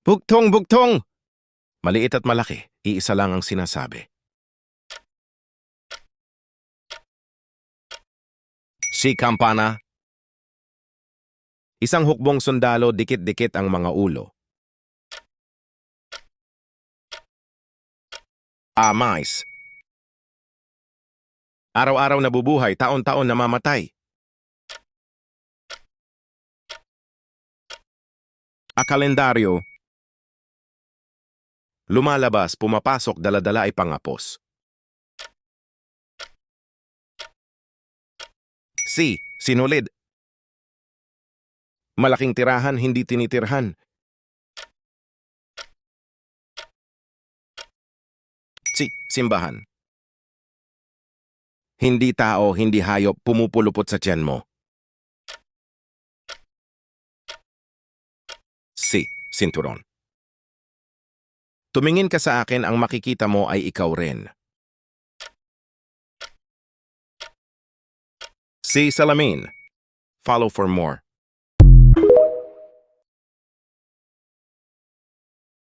Bugtong, bugtong! Maliit at malaki, iisa lang ang sinasabi. Si Campana. Isang hukbong sundalo, dikit-dikit ang mga ulo. Mais. Araw-araw nabubuhay, taon-taon namamatay. Kalendaryo. Lumalabas, pumapasok, daladala ay pangapos. Sinulid. Malaking tirahan, hindi tinitirhan. Simbahan. Hindi tao, hindi hayop, pumupulupot sa tiyan mo. Sinturon. Tumingin ka sa akin, ang makikita mo ay ikaw rin. Salamin. Follow for more.